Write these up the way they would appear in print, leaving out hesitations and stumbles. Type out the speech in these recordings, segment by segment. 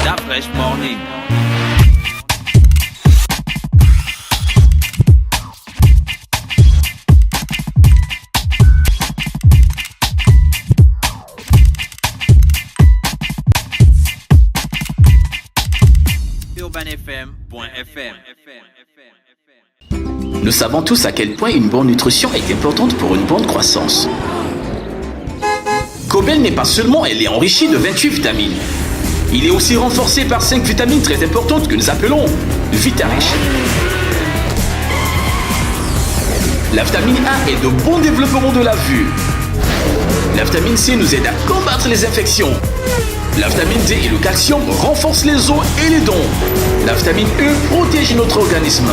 Da Fresh Morning. UrbanFM.fm. Nous savons tous à quel point une bonne nutrition est importante pour une bonne croissance. Cobel n'est pas seulement, elle est enrichie de 28 vitamines. Il est aussi renforcé par 5 vitamines très importantes que nous appelons Vitarich. La vitamine A est de bon développement de la vue. La vitamine C nous aide à combattre les infections. La vitamine D et le calcium renforcent les os et les dents. La vitamine E protège notre organisme.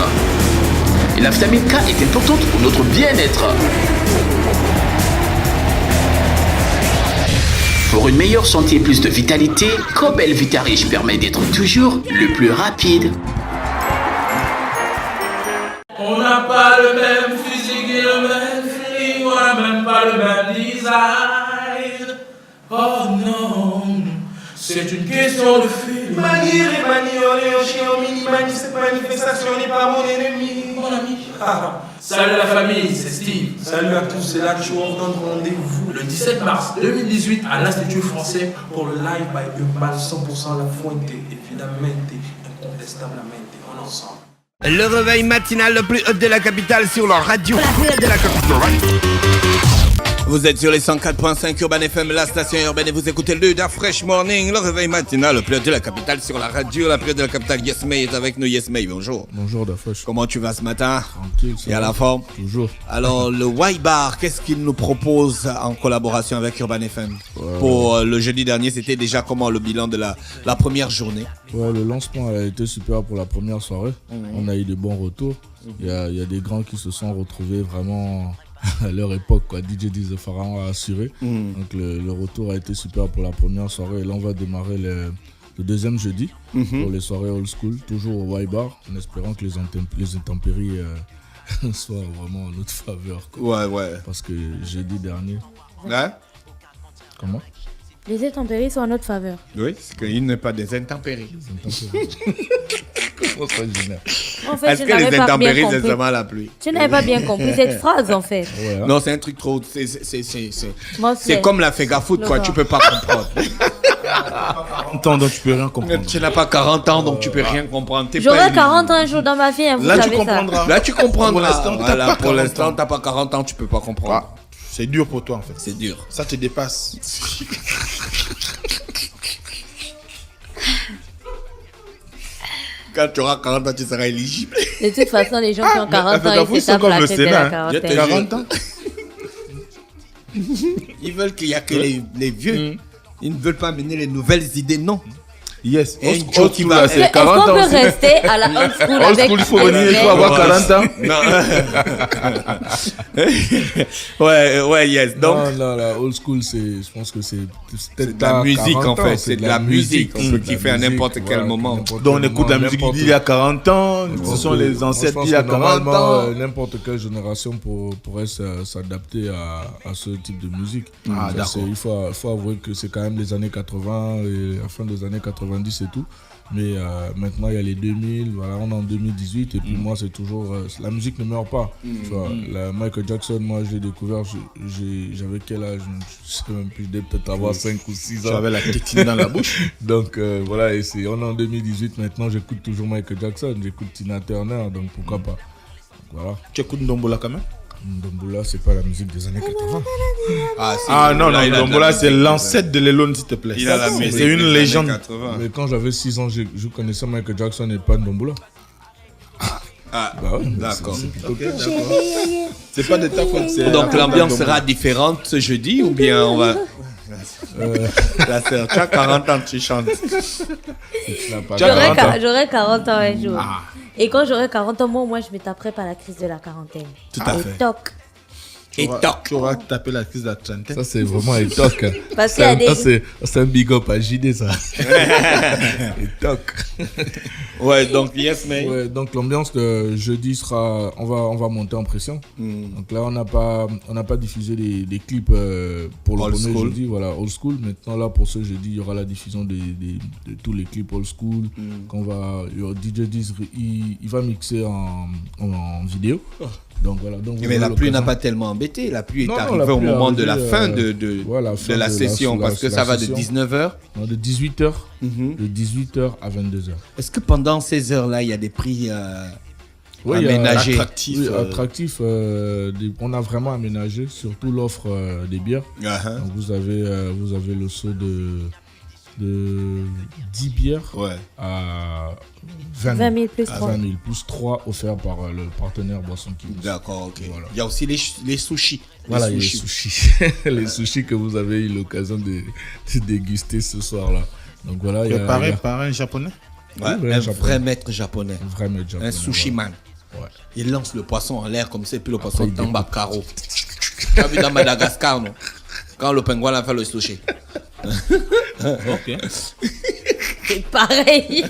Et la vitamine K est importante pour notre bien-être. Pour une meilleure santé et plus de vitalité, Cobel Vitarich permet d'être toujours le plus rapide. On n'a pas le même physique et le même feeling, on n'a même pas le même design. Oh non, c'est une question de feeling. Manier et manioler, chien au mini-mani, cette manifestation n'est pas mon ennemi. Mon ami. Salut la famille, c'est Steve. Salut à tous, c'est là que je vous donne rendez-vous Le 17 mars 2018 à l'Institut français. pour le live by Urban 100% la fuente, évidemment, incontestablement, on est ensemble. Le réveil matinal le plus haut de la capitale sur la radio. La plus haute de la capitale. Vous êtes sur les 104.5 Urban FM, la station urbaine, et vous écoutez le Da Fresh Morning, le réveil matinal le plus haut de la capitale sur la radio, la plus haute de la capitale. Yesmay est avec nous. Yesmay, bonjour. Bonjour Da Fresh. Comment tu vas ce matin? Tranquille. Et à la forme? Toujours. Alors, le Y Bar, qu'est-ce qu'il nous propose en collaboration avec Urban FM? Pour le jeudi dernier, c'était déjà comment le bilan de la première journée? Ouais, le lancement a été super pour la première soirée. On a eu de bons retours. Il y a des grands qui se sont retrouvés vraiment à leur époque, quoi. DJ Diz Pharaon a assuré. Donc le retour a été super pour la première soirée. Et là, on va démarrer le deuxième jeudi pour les soirées old school, toujours au Y Bar, en espérant que les intempéries soient vraiment en notre faveur, quoi. Ouais. Parce que jeudi dernier. Hein? Comment? Les intempéries sont en notre faveur. Oui, c'est qu'il n'est pas des intempéries. En fait, Est-ce que les intempéries, c'est seulement la pluie? Je n'avais pas bien compris cette phrase, en fait. Ouais, hein? Non, c'est un truc trop... C'est comme la Fegafoot, quoi. Tu peux pas comprendre. 40 ans, donc tu peux rien comprendre. Tu n'as pas 40 ans, donc tu peux rien comprendre. J'aurai 40 ans un jour dans ma vie, hein, vous Là, tu savez ça. comprendras. Là, tu comprendras. Pour l'instant, Pour l'instant, t'as pas 40 ans, tu peux pas comprendre. Ah, c'est dur pour toi en fait. C'est dur. Ça te dépasse. Quand tu auras 40 ans, tu seras éligible. De toute façon, les gens qui ont 40 ans, ils se tapent la tête de la quarantaine. 40 ans. Ils veulent qu'il y a que les vieux. Ils ne veulent pas amener les nouvelles idées, non. Yes. Et Old Joe qui school, va- là, c'est Est-ce 40 qu'on ans peut aussi. rester à la old school Old avec school, il faut venir, il faut avoir 40 ans. Ouais, yes. Donc, non, la old school, je pense que c'est c'est de la musique, en fait. C'est de la musique. On peut kiffer à n'importe quel moment. Donc on écoute la musique d'il y a 40 ans. Ce sont les ancêtres d'il y a 40 ans. N'importe quelle génération pourrait s'adapter à ce type de musique. Ah, Ça, d'accord. il faut avouer que c'est quand même les années 80 et la fin des années 90 et tout. Mais maintenant, il y a les 2000, voilà, on est en 2018 et puis moi, c'est toujours... la musique ne meurt pas. Tu vois, Michael Jackson, moi, je l'ai découvert, j'avais quel âge? Je sais même plus, je devais peut-être avoir 5 ou 6 ans. Tu avais la tétine dans la bouche. Donc voilà, et on est en 2018 maintenant, j'écoute toujours Michael Jackson, j'écoute Tina Turner, donc pourquoi pas. Voilà. Tu écoutes Ndombola quand même? Ndombola, c'est pas la musique des années 80. Ah non, Ndombola, c'est l'ancêtre de Lelone, s'il te plaît. Il a la C'est musique une des légende. années 80. Mais quand j'avais 6 ans, je connaissais Michael Jackson et pas Ndombola. Ah, Bah ouais, d'accord. Ok, d'accord. C'est pas de ta faute. c'est- Donc l'ambiance sera différente ce jeudi ou bien on va... La sœur, tu as 40 ans, tu chantes. Tu n'as pas J'aurais 40 ans. J'aurai 40 ans un jour. Et quand j'aurai 40 ans, moi, je me taperai par la crise de la quarantaine. Tout à Et fait. toc. Et toc. Tu auras tapé la crise de la trentaine. Ça, c'est vraiment un toc. Parce qu'il y a des... C'est un big up à JD, ça. Et toc. Ouais, donc yes, mais. Ouais, donc l'ambiance de jeudi sera, on va monter en pression. Donc là, on n'a pas diffusé des clips pour le Old premier school. jeudi, voilà, old school. Maintenant là, pour ce jeudi, il y aura la diffusion de tous les clips old school. DJ Diz, il va mixer en vidéo. Donc voilà. Donc Mais la pluie n'a pas tellement embêté. La pluie est arrivée au moment de la fin de la session, parce que ça va de 19h. Non, de 18h. De 18h à 22h. Est-ce que pendant ces heures-là, il y a des prix aménagés? Attractifs. On a vraiment aménagé, surtout l'offre des bières. Donc vous avez le seau de 10 bières à 20 000 plus 3. 20 000 plus 3 offerts par le partenaire Boisson Kibous. D'accord, ok. Voilà. Il y a aussi les sushis. Voilà, les sushis. Les sushis que vous avez eu l'occasion de déguster ce soir-là. Donc voilà, préparé par un japonais. Ouais, un vrai maître japonais. Un sushi man. Ouais. Il lance le poisson en l'air comme ça, et puis le poisson tombe à carreau. Tu as vu dans Madagascar, non? Quand le pingouin a fait le sushi. Ok. C'est pareil.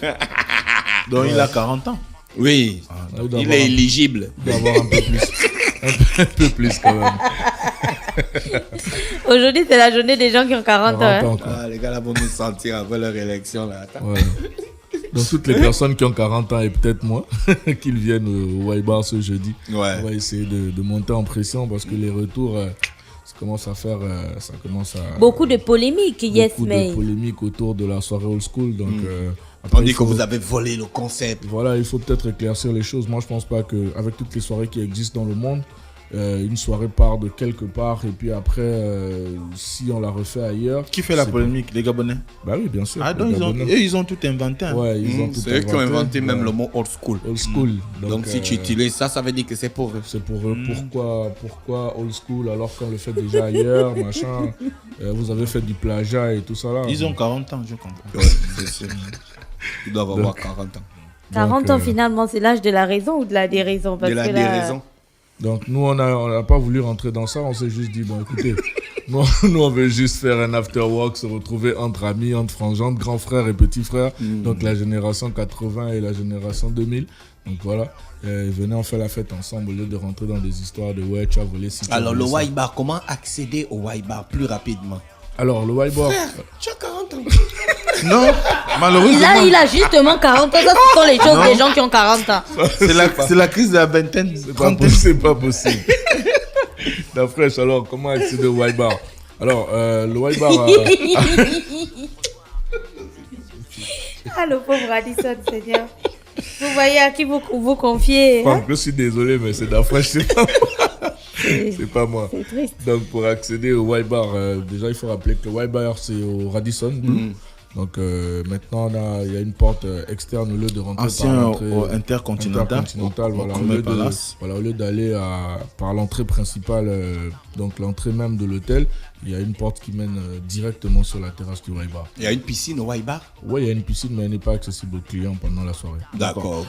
Donc il a 40 ans. Oui, il est éligible. Il doit avoir un peu plus. Un peu plus quand même. Aujourd'hui, c'est la journée des gens qui ont 40 ans. Les gars là vont nous sentir avant leur élection. Là. Ouais. Donc toutes les personnes qui ont 40 ans et peut-être moi, qu'ils viennent au Y-Bar ce jeudi, on va essayer de monter en pression parce que les retours... ça commence à faire, beaucoup de polémiques, beaucoup de polémiques autour de la soirée old school. Donc, après, on dit que vous avez volé le concept. Voilà, il faut peut-être éclaircir les choses. Moi, je pense pas qu'avec toutes les soirées qui existent dans le monde, une soirée part de quelque part et puis après, si on la refait ailleurs. Qui fait la polémique, les Gabonais? Bah oui, bien sûr. Ah, donc ils ont tout inventé. Hein. Ouais, ils ont tout c'est eux qui ont inventé même le mot old school. Old school. Donc si tu utilises ça, ça veut dire que c'est pour eux. C'est pour eux. Pourquoi old school alors qu'on le fait déjà ailleurs, machin. Vous avez fait du plagiat et tout ça là. Ils ont 40 ans, je comprends. Ouais, c'est sûr. Ils doivent avoir 40 ans. 40 ans finalement, c'est l'âge de la raison ou de la déraison? De la déraison. Donc nous, on n'a pas voulu rentrer dans ça, on s'est juste dit, bon écoutez, nous on veut juste faire un after work, se retrouver entre amis, entre frangins, grands frères et petits frères, donc la génération 80 et la génération 2000. Donc voilà, venez on fait la fête ensemble au lieu de rentrer dans des histoires de ouais, tu as volé ci. Alors le Y-Bar, comment accéder au Y-Bar plus rapidement? Alors le Y-Bar... Tu as 40 ans. Non, malheureusement. Là, il a justement 40 ans. Ça, ce sont les choses des gens qui ont 40 ans. C'est la crise de la vingtaine. C'est pas possible. La fraîche, alors, comment accéder au Y-Bar? Alors, le Y-Bar... Ah, le pauvre Addison, Seigneur. Vous voyez à qui vous confiez. Hein? Je suis désolé, mais c'est la fraîche, c'est pas moi. C'est pas moi. C'est triste. Donc, pour accéder au Y-Bar, déjà, il faut rappeler que le Y-Bar, c'est au Radisson. Donc maintenant, il y a une porte externe au lieu de rentrer par l'entrée intercontinental. Au lieu d'aller par l'entrée principale, donc l'entrée même de l'hôtel, il y a une porte qui mène directement sur la terrasse du Y-Bar. Il y a une piscine au Y-Bar? Oui, il y a une piscine, mais elle n'est pas accessible aux clients pendant la soirée. D'accord.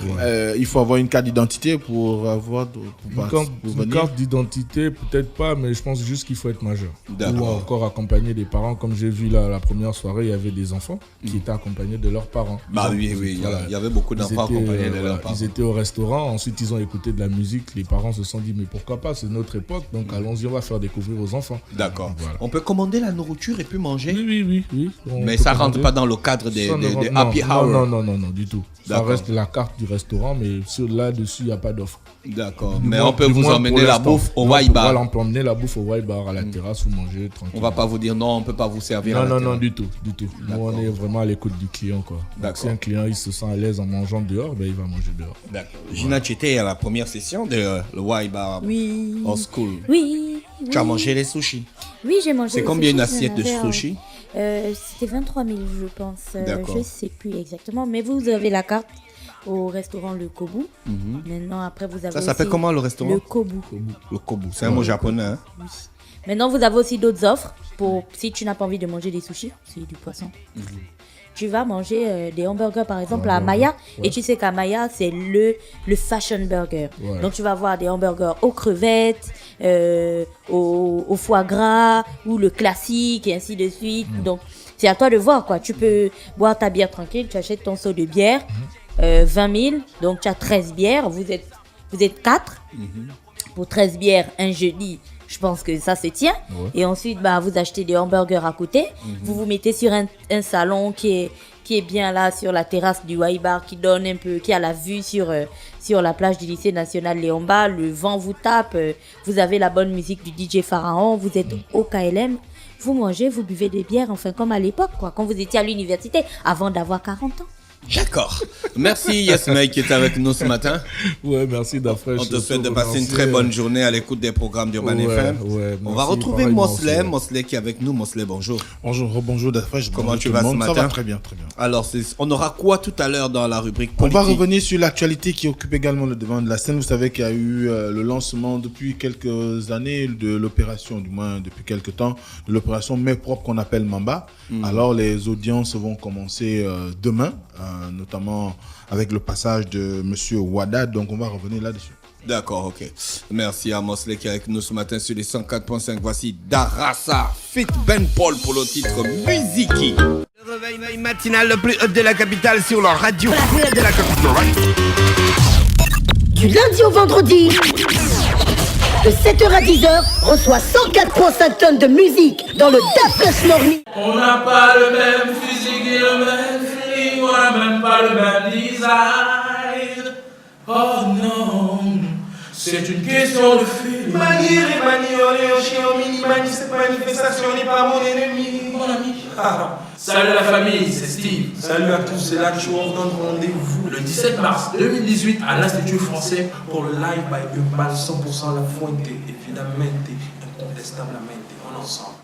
Il faut avoir une carte d'identité pour avoir... Une carte d'identité, peut-être pas, mais je pense juste qu'il faut être majeur. Ou encore accompagner des parents. Comme j'ai vu là, la première soirée, il y avait des enfants qui étaient accompagnés de leurs parents. Il y avait beaucoup d'enfants accompagnés de leurs parents. Ils étaient au restaurant, ensuite ils ont écouté de la musique, les parents se sont dit mais pourquoi pas, c'est notre époque, donc allons-y, on va faire découvrir aux enfants. D'accord. Voilà. On peut commander la nourriture et puis manger? Oui. Mais ça rentre pas dans le cadre des happy hour? Non, du tout. Ça reste la carte du restaurant, mais là-dessus, il n'y a pas d'offre. D'accord. Mais on peut vous emmener la bouffe au Y-Bar? Voilà, on peut emmener la bouffe au Y-Bar à la terrasse ou manger tranquille. On va pas vous dire non, on peut pas vous servir. Non, du tout. Nous, on est vraiment à l'écoute du client, quoi. Donc, si un client il se sent à l'aise en mangeant dehors, ben, il va manger dehors. D'accord. Gina, tu étais à la première session de le Y-Bar Old School. Oui. Tu as mangé les sushis? Oui, j'ai mangé. C'est combien une assiette de sushis? C'était 23 000, je pense. D'accord. Je sais plus exactement, mais vous avez la carte au restaurant Le Kobu. Maintenant, après, vous avez ça s'appelle comment le restaurant? Le Kobu. Le Kobu, c'est un mot japonais, hein? Oui. Maintenant, vous avez aussi d'autres offres pour si tu n'as pas envie de manger des sushis, c'est du poisson. Tu vas manger des hamburgers, par exemple, à Maya. Et tu sais qu'à Maya, c'est le fashion burger. Ouais. Donc, tu vas avoir des hamburgers aux crevettes, au foie gras, ou le classique, et ainsi de suite. Donc, c'est à toi de voir, quoi. Tu peux boire ta bière tranquille, tu achètes ton seau de bière, 20 000, donc tu as 13 bières, vous êtes 4. Pour 13 bières, un jeudi, je pense que ça se tient. Ouais. Et ensuite, vous achetez des hamburgers à côté, vous vous mettez sur un salon qui est bien là sur la terrasse du Waibar, qui donne un peu, qui a la vue sur la plage du lycée national Léomba, le vent vous tape, vous avez la bonne musique du DJ Pharaon, vous êtes au KLM, vous mangez, vous buvez des bières, enfin comme à l'époque, quoi, quand vous étiez à l'université, avant d'avoir 40 ans. D'accord. Merci Yasmay qui est avec nous ce matin. Ouais, merci d'Afresh. On te souhaite de passer une très bonne journée à l'écoute des programmes d'Urban FM. Ouais, on va retrouver Mosley qui est avec nous. Mosley, bonjour. Bonjour d'Afresh. Comment tu vas ce matin? Ça va très bien, très bien. Alors, on aura quoi tout à l'heure dans la rubrique politique? On va revenir sur l'actualité qui occupe également le devant de la scène. Vous savez qu'il y a eu le lancement depuis quelques années de l'opération, du moins depuis quelques temps, de l'opération Mets propre qu'on appelle Mamba. Alors, les audiences vont commencer demain. Notamment avec le passage de Monsieur Wada, donc on va revenir là-dessus. D'accord, ok. Merci à Mosley qui est avec nous ce matin sur les 104.5. Voici Darassa Fit Ben Paul pour le titre Musiki. Le réveil matinal le plus haut de la capitale sur leur radio. La plus haute de la capitale. Du lundi au vendredi, de 7h à 10h, reçoit 104.5 tonnes de musique dans le DaFresh Morning. On n'a pas le même physique et le même feeling, on n'a même pas le même design. Oh non, c'est une question de feeling. Mani, olé, chien, mini, mani, cette manifestation n'est pas mon ennemi, mon ami. Salut la famille, c'est Steve. Salut à tous, c'est là que je vous donne rendez-vous le 17 mars 2018 à l'Institut français pour le live by Urban 100% la fuente, évidemment, incontestablement, en ensemble.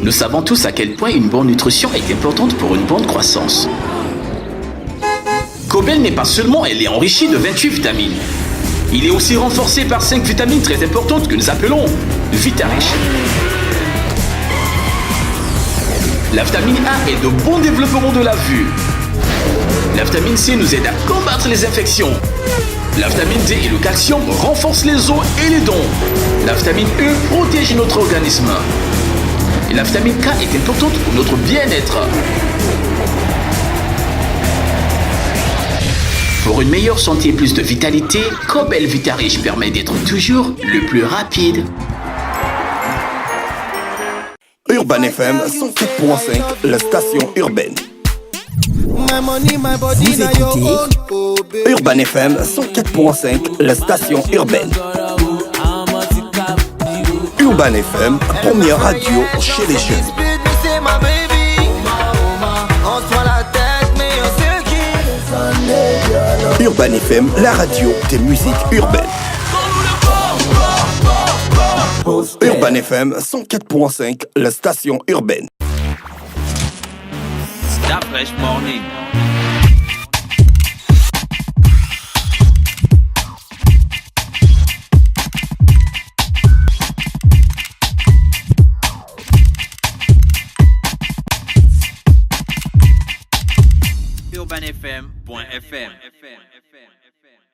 Nous savons tous à quel point une bonne nutrition est importante pour une bonne croissance. Cobel n'est pas seulement elle est enrichie de 28 vitamines. Il est aussi renforcé par 5 vitamines très importantes que nous appelons Vitarich. La vitamine A est de bon développement de la vue. La vitamine C nous aide à combattre les infections. La vitamine D et le calcium renforcent les os et les dents. La vitamine E protège notre organisme. Et la vitamine K est importante pour notre bien-être. Pour une meilleure santé et plus de vitalité, Cobel Vitarich permet d'être toujours le plus rapide. Urban FM 104.5, la station urbaine. Vous écoutez Urban FM 104.5, la station urbaine. Urban FM, première radio chez les jeunes. Urban FM, la radio des musiques urbaines. Urban FM 104.5, la station urbaine. DaFresh Morning. UrbanFM.fm